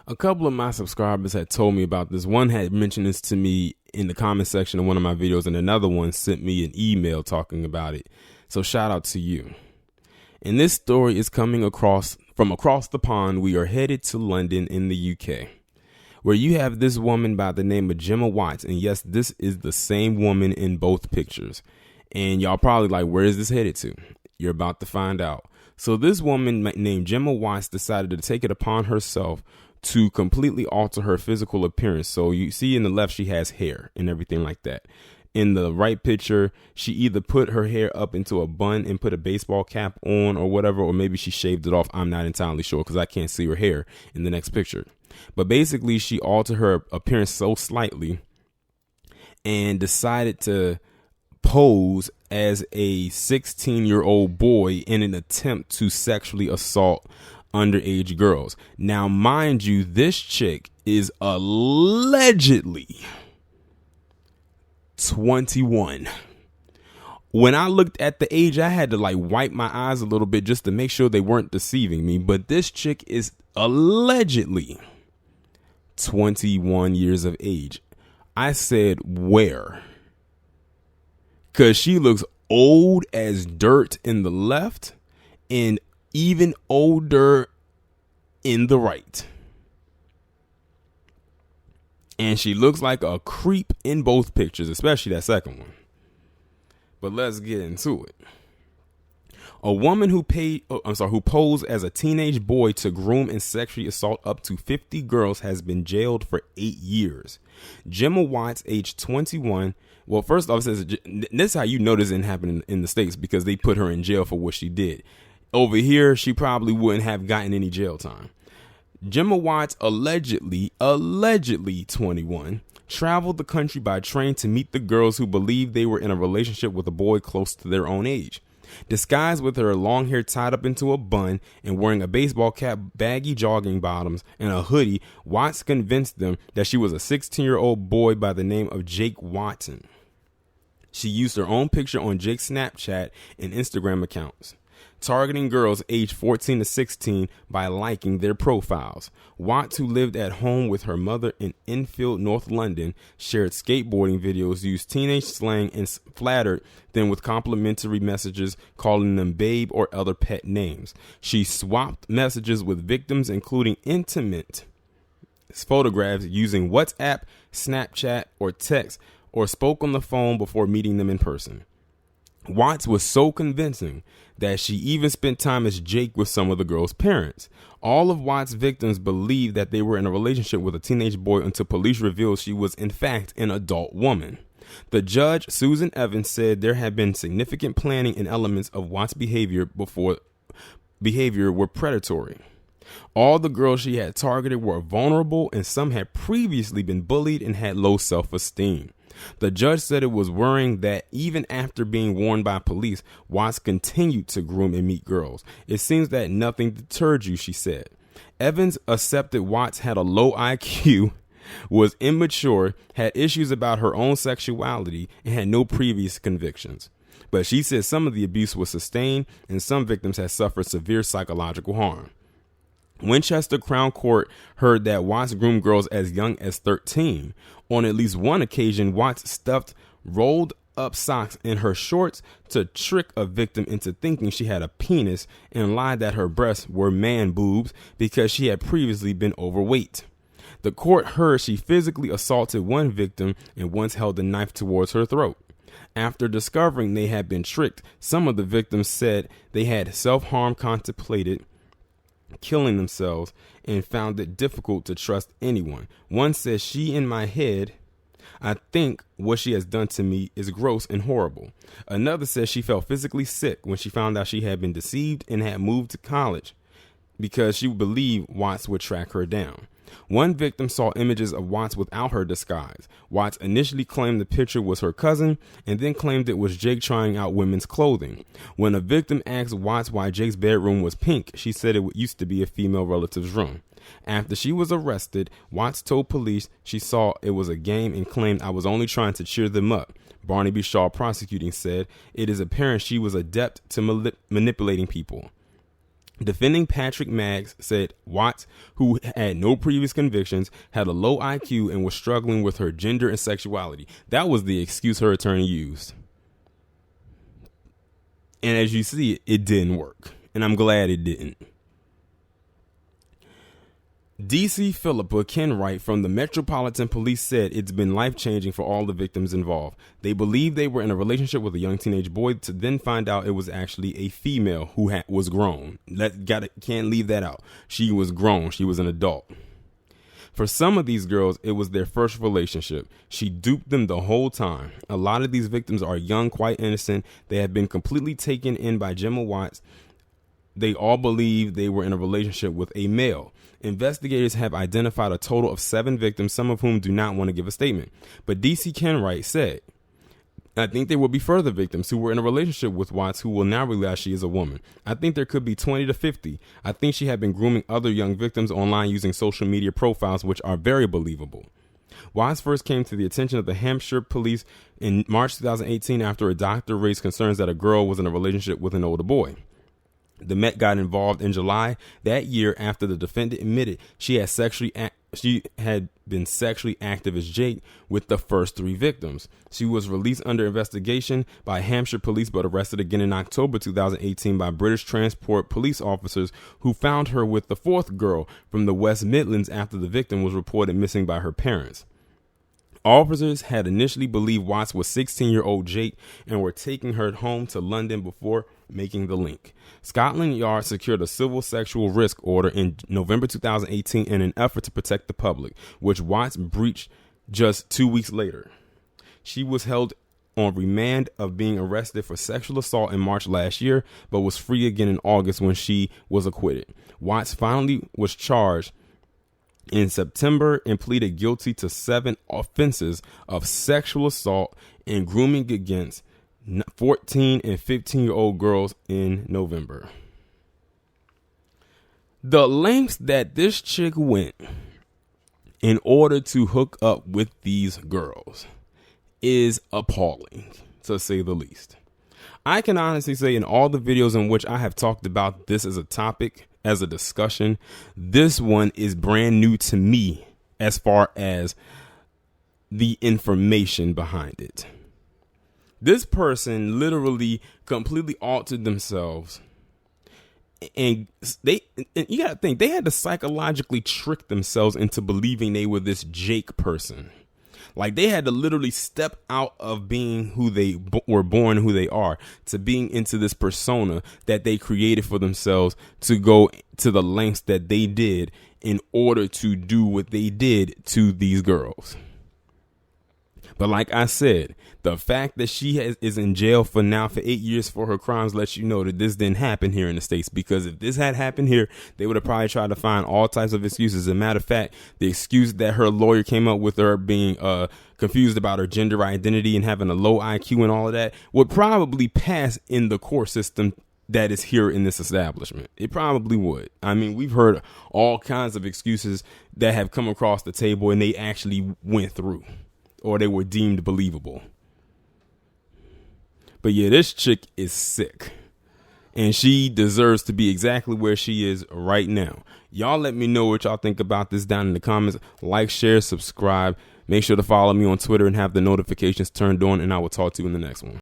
A couple of my subscribers had told me about this. One had mentioned this to me in the comment section of one of my videos, and another one sent me an email talking about it. So shout out to you. And this story is coming from across the pond. We are headed to London in the UK, where you have this woman by the name of Gemma Watts. And yes, this is the same woman in both pictures. And y'all probably like, where is this headed to? You're about to find out. So this woman named Gemma Watts decided to take it upon herself to completely alter her physical appearance. So you see in the left, she has hair and everything like that. In the right picture, she either put her hair up into a bun and put a baseball cap on or whatever, or maybe she shaved it off. I'm not entirely sure because I can't see her hair in the next picture. But basically, she altered her appearance so slightly and decided to pose as a 16-year-old boy in an attempt to sexually assault underage girls. Now, mind you, this chick is allegedly 21. When I looked at the age, I had to like wipe my eyes a little bit just to make sure they weren't deceiving me. But this chick is allegedly 21 years of age. I said, where? Because she looks old as dirt in the left and even older in the right. And she looks like a creep in both pictures, especially that second one. But let's get into it. A woman who posed as a teenage boy to groom and sexually assault up to 50 girls has been jailed for 8 years. Gemma Watts, age 21. Well, first off, it says this is how you know this didn't happen in the States, because they put her in jail for what she did. Over here, she probably wouldn't have gotten any jail time. Gemma Watts, allegedly 21, traveled the country by train to meet the girls who believed they were in a relationship with a boy close to their own age. Disguised with her long hair tied up into a bun and wearing a baseball cap, baggy jogging bottoms, and a hoodie, Watts convinced them that she was a 16-year-old boy by the name of Jake Watson. She used her own picture on Jake's Snapchat and Instagram accounts, targeting girls aged 14 to 16 by liking their profiles. Watts, who lived at home with her mother in Enfield, North London, shared skateboarding videos, used teenage slang, and flattered them with complimentary messages, calling them babe or other pet names. She swapped messages with victims, including intimate photographs, using WhatsApp, Snapchat, or text, or spoke on the phone before meeting them in person. Watts was so convincing that she even spent time as Jake with some of the girls' parents. All of Watts' victims believed that they were in a relationship with a teenage boy until police revealed she was in fact an adult woman. The judge, Susan Evans, said there had been significant planning and elements of Watts' behavior were predatory. All the girls she had targeted were vulnerable, and some had previously been bullied and had low self-esteem. The judge said it was worrying that even after being warned by police, Watts continued to groom and meet girls. It seems that nothing deterred you, she said. Evans accepted Watts had a low IQ, was immature, had issues about her own sexuality, and had no previous convictions. But she said some of the abuse was sustained and some victims had suffered severe psychological harm. Winchester Crown Court heard that Watts groomed girls as young as 13. On at least one occasion, Watts stuffed rolled up socks in her shorts to trick a victim into thinking she had a penis and lied that her breasts were man boobs because she had previously been overweight. The court heard she physically assaulted one victim and once held a knife towards her throat. After discovering they had been tricked, some of the victims said they had self-harm, contemplated killing themselves, and found it difficult to trust anyone. One says, "She in my head, I think what she has done to me is gross and horrible." Another says she felt physically sick when she found out she had been deceived and had moved to college because she believed Watts would track her down. One victim saw images of Watts without her disguise. Watts initially claimed the picture was her cousin and then claimed it was Jake trying out women's clothing. When a victim asked Watts why Jake's bedroom was pink, she said it used to be a female relative's room. After she was arrested, Watts told police she saw it was a game and claimed, "I was only trying to cheer them up." Barnaby Shaw prosecuting said it is apparent she was adept to manipulating people. Defending Patrick Maggs said Watts, who had no previous convictions, had a low IQ and was struggling with her gender and sexuality. That was the excuse her attorney used. And as you see, it didn't work. And I'm glad it didn't. DC Philippa Kenwright from the Metropolitan Police said it's been life-changing for all the victims involved. They believed they were in a relationship with a young teenage boy to then find out it was actually a female who was grown. Can't leave that out. She was grown. She was an adult. For some of these girls, it was their first relationship. She duped them the whole time. A lot of these victims are young, quite innocent. They have been completely taken in by Gemma Watts. They all believe they were in a relationship with a male. Investigators have identified a total of 7 victims, some of whom do not want to give a statement. But DC Kenwright said, I think there will be further victims who were in a relationship with Watts who will now realize she is a woman. I think there could be 20 to 50. I think she had been grooming other young victims online using social media profiles, which are very believable. Watts first came to the attention of the Hampshire police in March 2018 after a doctor raised concerns that a girl was in a relationship with an older boy. The Met got involved in July that year after the defendant admitted she had been sexually active as Jake with the first 3 victims. She was released under investigation by Hampshire police but arrested again in October 2018 by British Transport police officers who found her with the 4th girl from the West Midlands after the victim was reported missing by her parents. Officers had initially believed Watts was 16-year-old Jake and were taking her home to London before making the link. Scotland Yard secured a civil sexual risk order in November 2018 in an effort to protect the public, which Watts breached just 2 weeks later. She was held on remand of being arrested for sexual assault in March last year, but was free again in August when she was acquitted. Watts finally was charged in September and pleaded guilty to 7 offenses of sexual assault and grooming against 14 and 15-year-old girls in November. The lengths that this chick went in order to hook up with these girls is appalling, to say the least. I can honestly say in all the videos in which I have talked about this as a topic, as a discussion, this one is brand new to me as far as the information behind it. This person literally completely altered themselves, and you gotta think they had to psychologically trick themselves into believing they were this Jake person. Like they had to literally step out of being who they were born, who they are, to being into this persona that they created for themselves to go to the lengths that they did in order to do what they did to these girls. But like I said, the fact that she is in jail for 8 years for her crimes lets you know that this didn't happen here in the States. Because if this had happened here, they would have probably tried to find all types of excuses. As a matter of fact, the excuse that her lawyer came up with, her being confused about her gender identity and having a low IQ and all of that, would probably pass in the court system that is here in this establishment. It probably would. I mean, we've heard all kinds of excuses that have come across the table and they actually went through, or they were deemed believable. But yeah, this chick is sick, and she deserves to be exactly where she is right now. Y'all let me know what y'all think about this down in the comments. Like, share, subscribe. Make sure to follow me on Twitter and have the notifications turned on, and I will talk to you in the next one.